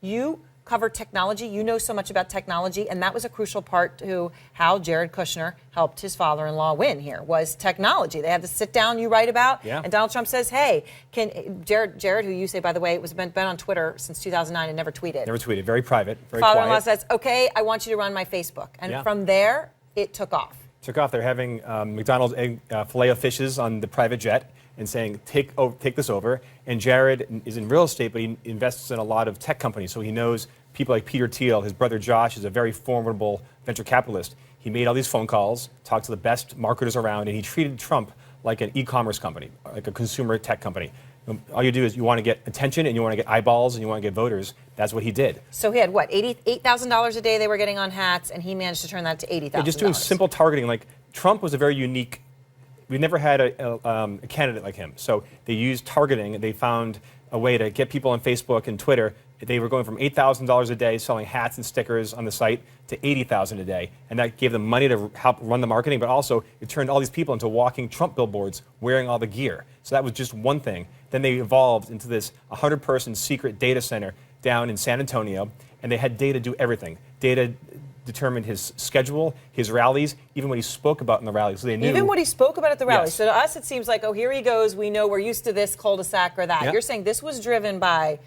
you cover technology. You know so much about technology, and that was a crucial part to how Jared Kushner helped his father-in-law win here, was technology. They had to sit down you write about, and Donald Trump says, hey, can Jared, who you say, by the way, was been on Twitter since 2009 and never tweeted. Never tweeted, very private, very Father-in-law quiet. says, okay, I want you to run my Facebook. And from there, it took off. They're having McDonald's filet of fishes on the private jet and saying, take this over. And Jared is in real estate, but he invests in a lot of tech companies. So he knows people like Peter Thiel. His brother Josh is a very formidable venture capitalist. He made all these phone calls, talked to the best marketers around, and he treated Trump like an e-commerce company, like a consumer tech company. All you do is you want to get attention and you want to get eyeballs and you want to get voters. That's what he did. So he had, what, $88,000 a day they were getting on hats, and he managed to turn that to $80,000. Yeah, just doing simple targeting. Like, Trump was a very unique, we never had a candidate like him. So they used targeting. They found a way to get people on Facebook and Twitter. They were going from $8,000 a day selling hats and stickers on the site to $80,000 a day. And that gave them money to help run the marketing, but also it turned all these people into walking Trump billboards wearing all the gear. So that was just one thing. Then they evolved into this 100-person secret data center down in San Antonio, and they had data do everything. Data determined his schedule, his rallies, even what he spoke about in the rallies. So they knew. Even what he spoke about at the rallies. Yes. So to us, it seems like, oh, here he goes. We know we're used to this cul-de-sac or that. Yep. You're saying this was driven by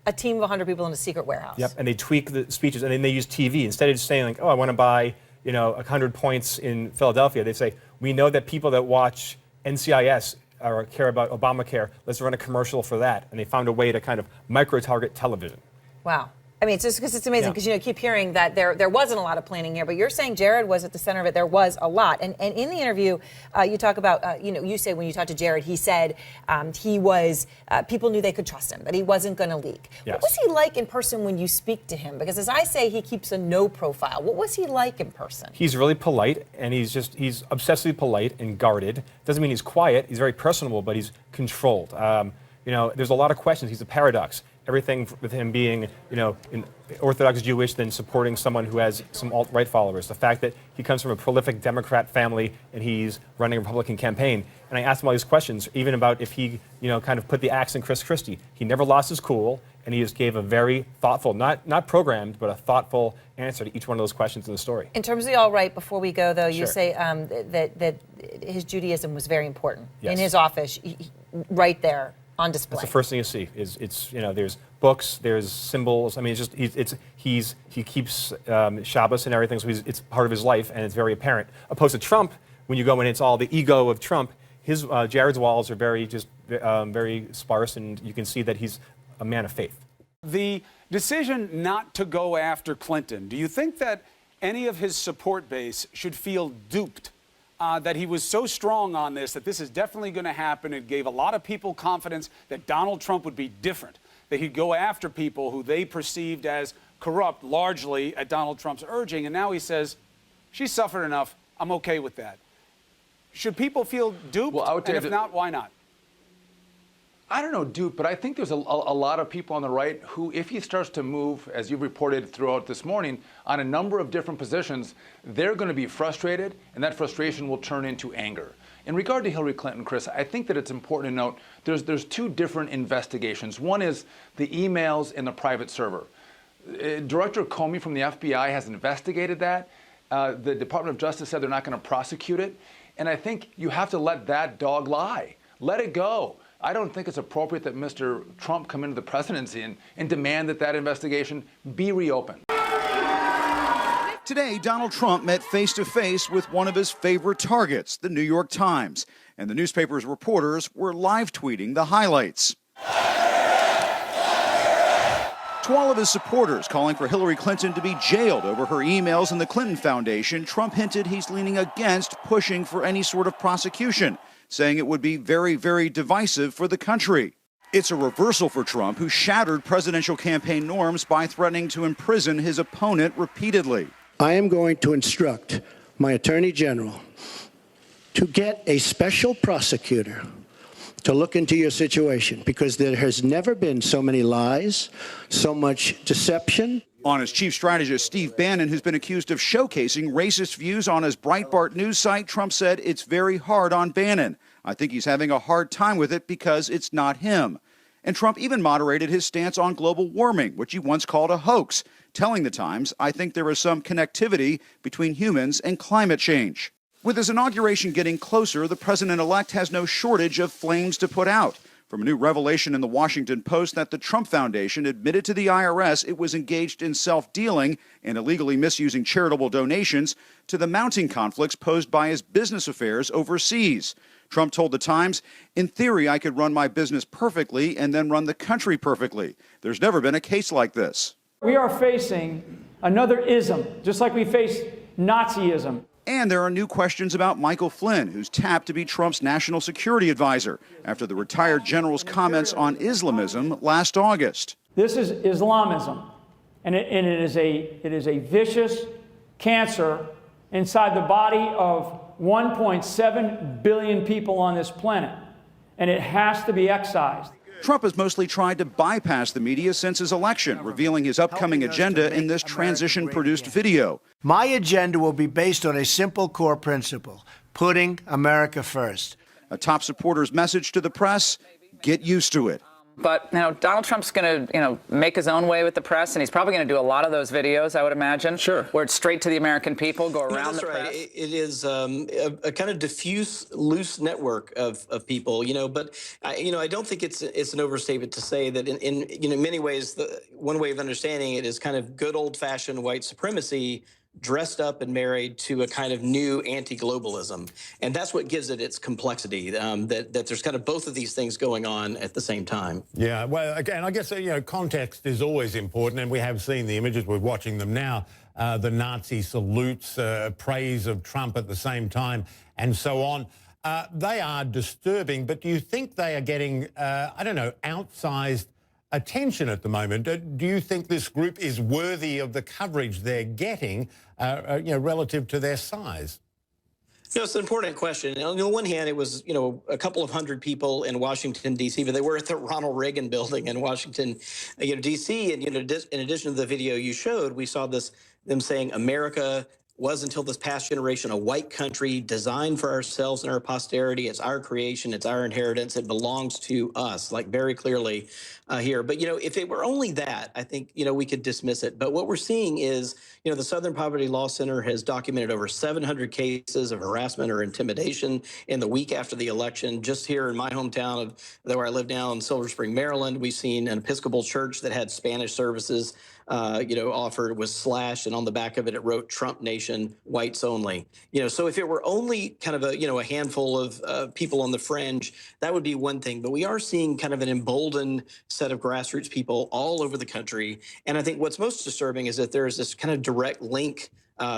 a team of 100 people in a secret warehouse. Yep, and they tweak the speeches, and then they use TV. Instead of just saying, like, oh, I want to buy, 100 points in Philadelphia, they say, we know that people that watch NCIS or care about Obamacare, let's run a commercial for that. And they found a way to kind of micro-target television. Wow. I mean, it's just because it's amazing because, you keep hearing that there wasn't a lot of planning here, but you're saying Jared was at the center of it. There was a lot. And in the interview, you talk about, you say when you talked to Jared, he said he was, people knew they could trust him, that he wasn't going to leak. Yes. What was he like in person when you speak to him? Because as I say, he keeps a no profile. What was he like in person? He's really polite, and he's obsessively polite and guarded. Doesn't mean he's quiet. He's very personable, but he's controlled. There's a lot of questions. He's a paradox. Everything with him being, Orthodox Jewish, then supporting someone who has some alt-right followers. The fact that he comes from a prolific Democrat family and he's running a Republican campaign. And I asked him all these questions, even about if he, kind of put the axe in Chris Christie. He never lost his cool, and he just gave a very thoughtful, not programmed, but a thoughtful answer to each one of those questions in the story. In terms of the alt-right, before we go, though, you Sure. say that his Judaism was very important. Yes. In his office, right there. On display. That's the first thing you see. There's books, there's symbols. I mean, he keeps Shabbos and everything, so it's part of his life, and it's very apparent. Opposed to Trump, when you go in, it's all the ego of Trump. His Jared's walls are very sparse, and you can see that he's a man of faith. The decision not to go after Clinton. Do you think that any of his support base should feel duped? That he was so strong on this, that this is definitely going to happen. It gave a lot of people confidence that Donald Trump would be different, that he'd go after people who they perceived as corrupt, largely at Donald Trump's urging. And now he says, she suffered enough. I'm okay with that. Should people feel duped? Well, and if not, why not? I don't know, Duke, but I think there's a lot of people on the right who, if he starts to move, as you've reported throughout this morning, on a number of different positions, they're going to be frustrated, and that frustration will turn into anger. In regard to Hillary Clinton, Chris, I think that it's important to note there's two different investigations. One is the emails in the private server. Director Comey from the FBI has investigated that. The Department of Justice said they're not going to prosecute it. And I think you have to let that dog lie. Let it go. I don't think it's appropriate that Mr. Trump come into the presidency and demand that investigation be reopened. Today, Donald Trump met face-to-face with one of his favorite targets, the New York Times, and the newspaper's reporters were live tweeting the highlights. To all of his supporters calling for Hillary Clinton to be jailed over her emails in the Clinton Foundation, Trump hinted he's leaning against pushing for any sort of prosecution, saying it would be very, very divisive for the country. It's a reversal for Trump, who shattered presidential campaign norms by threatening to imprison his opponent repeatedly. I am going to instruct my Attorney General to get a special prosecutor to look into your situation, because there has never been so many lies, so much deception. On his chief strategist, Steve Bannon, who's been accused of showcasing racist views on his Breitbart news site, Trump said it's very hard on Bannon. I think he's having a hard time with it because it's not him. And Trump even moderated his stance on global warming, which he once called a hoax, telling the Times, "I think there is some connectivity between humans and climate change." With his inauguration getting closer, the president-elect has no shortage of flames to put out. From a new revelation in the Washington Post that the Trump Foundation admitted to the IRS it was engaged in self-dealing and illegally misusing charitable donations, to the mounting conflicts posed by his business affairs overseas. Trump told the Times, "In theory, I could run my business perfectly and then run the country perfectly. There's never been a case like this." We are facing another ism, just like we faced Nazism. And there are new questions about Michael Flynn, who's tapped to be Trump's national security advisor after the retired general's comments on Islamism last August. This is Islamism, and it is a vicious cancer inside the body of 1.7 billion people on this planet, and it has to be excised. Trump has mostly tried to bypass the media since his election, revealing his upcoming agenda in this transition-produced video. My agenda will be based on a simple core principle: putting America first. A top supporter's message to the press: get used to it. But, Donald Trump's going to, make his own way with the press, and he's probably going to do a lot of those videos, I would imagine. Sure. Where it's straight to the American people, go around the press. It is a kind of diffuse, loose network of people, but, I don't think it's an overstatement to say that in many ways, one way of understanding it is kind of good old-fashioned white supremacy dressed up and married to a kind of new anti-globalism. And that's what gives it its complexity, that there's kind of both of these things going on at the same time. Yeah, well, again, I guess, context is always important, and we have seen the images, we're watching them now, the Nazi salutes, praise of Trump at the same time, and so on. They are disturbing, but do you think they are getting, outsized attention at the moment? Do you think this group is worthy of the coverage they're getting, relative to their size? It's an important question. On the one hand, it was, a couple of hundred people in Washington, D.C., but they were at the Ronald Reagan building in Washington, D.C. And, in addition to the video you showed, we saw them saying America was until this past generation a white country designed for ourselves and our posterity. It's our creation. It's our inheritance. It belongs to us, like very clearly here. But, if it were only that, I think, we could dismiss it. But what we're seeing is, the Southern Poverty Law Center has documented over 700 cases of harassment or intimidation in the week after the election. Just here in my hometown where I live now in Silver Spring, Maryland, we've seen an Episcopal church that had Spanish services offered was slashed, and on the back of it, it wrote "Trump Nation, whites only." So if it were only kind of a handful of people on the fringe, that would be one thing. But we are seeing kind of an emboldened set of grassroots people all over the country. And I think what's most disturbing is that there is this kind of direct link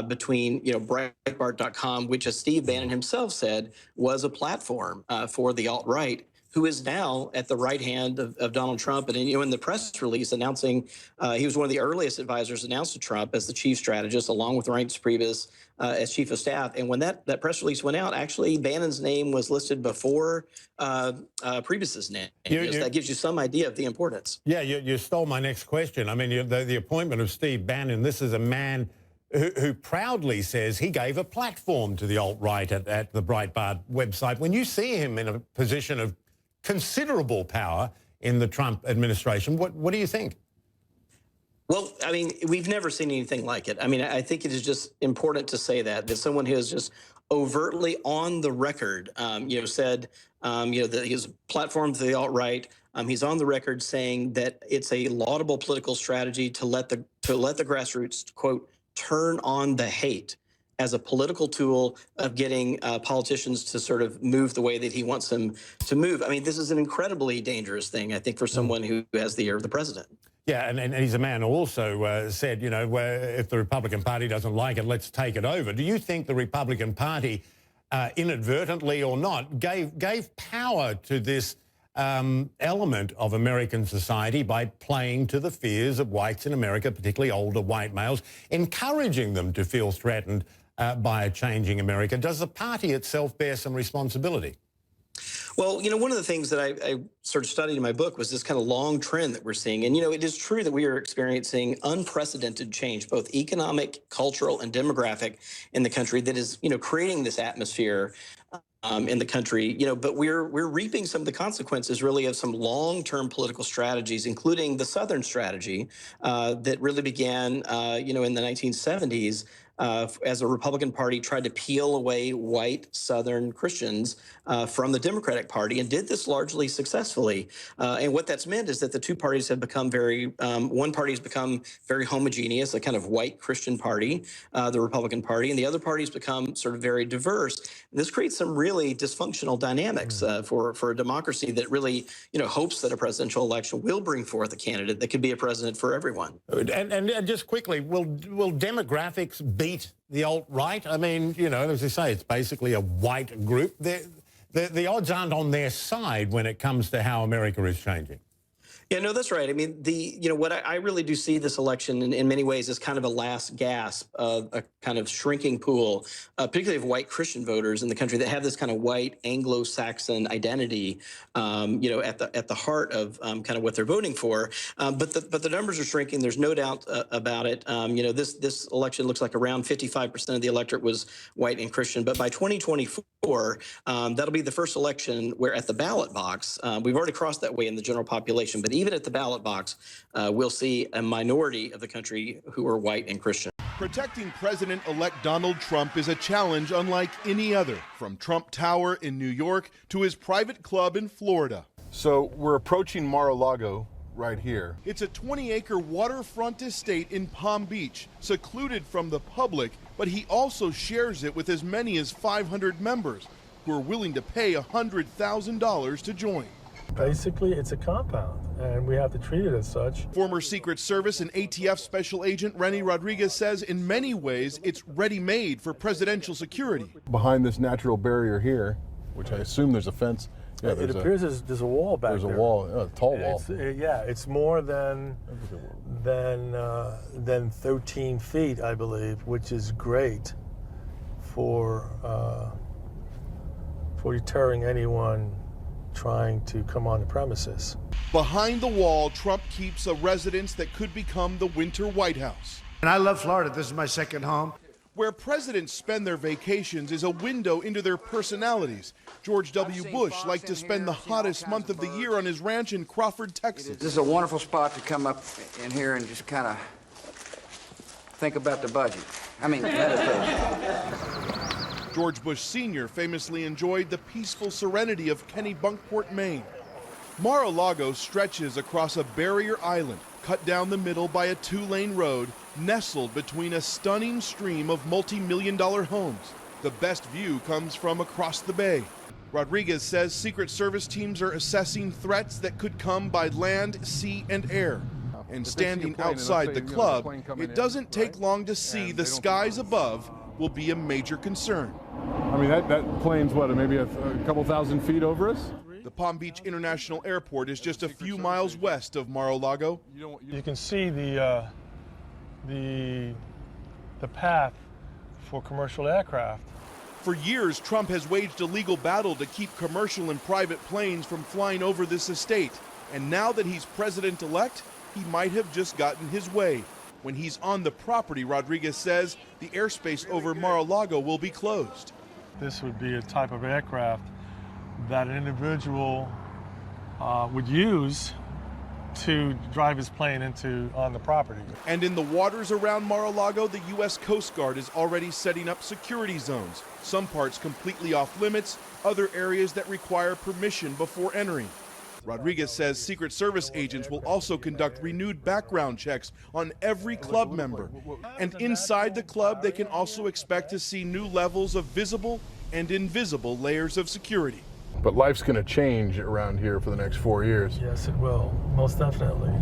between, Breitbart.com, which, as Steve Bannon himself said, was a platform for the alt-right, who is now at the right hand of Donald Trump. And, in the press release announcing, he was one of the earliest advisors announced to Trump as the chief strategist, along with Reince Priebus as chief of staff. And when that press release went out, actually Bannon's name was listed before Priebus's name. That gives you some idea of the importance. Yeah, you stole my next question. I mean, the appointment of Steve Bannon, this is a man who proudly says he gave a platform to the alt-right at the Breitbart website. When you see him in a position of considerable power in the Trump administration, what do you think? Well, I mean, we've never seen anything like it. I mean, I think it is just important to say that someone who is just overtly on the record, said, that his platform to the alt-right, he's on the record saying that it's a laudable political strategy to let the grassroots, quote, turn on the hate as a political tool of getting politicians to sort of move the way that he wants them to move. I mean, this is an incredibly dangerous thing, I think, for someone who has the ear of the president. Yeah, and he's a man who also said, if the Republican Party doesn't like it, let's take it over. Do you think the Republican Party, inadvertently or not, gave power to this element of American society by playing to the fears of whites in America, particularly older white males, encouraging them to feel threatened by a changing America? Does the party itself bear some responsibility? Well, one of the things that I sort of studied in my book was this kind of long trend that we're seeing. And, it is true that we are experiencing unprecedented change, both economic, cultural, and demographic in the country that is, creating this atmosphere in the country, but we're reaping some of the consequences really of some long-term political strategies, including the Southern strategy that really began, in the 1970s. As a Republican Party tried to peel away white Southern Christians from the Democratic Party, and did this largely successfully. And what that's meant is that the two parties have become one party has become very homogeneous, a kind of white Christian party, the Republican Party, and the other party's become sort of very diverse. And this creates some really dysfunctional dynamics for a democracy that really, hopes that a presidential election will bring forth a candidate that could be a president for everyone. And just quickly, will demographics beat the alt-right? I mean, as I say, it's basically a white group. The odds aren't on their side when it comes to how America is changing. Yeah, no, that's right. I mean, what I really do see this election in many ways as kind of a last gasp of a kind of shrinking pool, particularly of white Christian voters in the country that have this kind of white Anglo-Saxon identity, at the heart of kind of what they're voting for. But the numbers are shrinking. There's no doubt about it. This election looks like around 55% of the electorate was white and Christian. But by 2024, that'll be the first election where at the ballot box, we've already crossed that way in the general population, but even at the ballot box, we'll see a minority of the country who are white and Christian. Protecting President-elect Donald Trump is a challenge unlike any other, from Trump Tower in New York to his private club in Florida. So we're approaching Mar-a-Lago right here. It's a 20-acre waterfront estate in Palm Beach, secluded from the public, but he also shares it with as many as 500 members who are willing to pay $100,000 to join. Basically, it's a compound, and we have to treat it as such. Former Secret Service and ATF Special Agent Renny Rodriguez says in many ways it's ready-made for presidential security. Behind this natural barrier here, which I assume there's a fence. Yeah, it appears there's a wall back there. There's a wall, a tall wall. It's more than 13 feet, I believe, which is great for deterring anyone trying to come on the premises. Behind the wall, Trump keeps a residence that could become the winter White House. And I love Florida. This is my second home. Where presidents spend their vacations is a window into their personalities. George W. Bush liked to spend the hottest month of the year on his ranch in Crawford, Texas. This is a wonderful spot to come up in here and just kind of think about the budget. I mean, meditate. George Bush Sr. famously enjoyed the peaceful serenity of Kennebunkport, Maine. Mar-a-Lago stretches across a barrier island, cut down the middle by a two-lane road, nestled between a stunning stream of multi-million-dollar homes. The best view comes from across the bay. Rodriguez says Secret Service teams are assessing threats that could come by land, sea, and air. And standing outside the club, it doesn't take long to see the skies above will be a major concern. I mean, that plane's what, maybe a couple thousand feet over us? The Palm Beach International Airport is just a few miles west of Mar-a-Lago. You can see the path for commercial aircraft. For years, Trump has waged a legal battle to keep commercial and private planes from flying over this estate. And now that he's president-elect, he might have just gotten his way. When he's on the property, Rodriguez says the airspace over Mar-a-Lago will be closed. This would be a type of aircraft that an individual would use to drive his plane on the property. And in the waters around Mar-a-Lago, the U.S. Coast Guard is already setting up security zones. Some parts completely off limits, other areas that require permission before entering. Rodriguez says Secret Service agents will also conduct renewed background checks on every club member. And inside the club, they can also expect to see new levels of visible and invisible layers of security. But life's going to change around here for the next 4 years. Yes, it will, most definitely.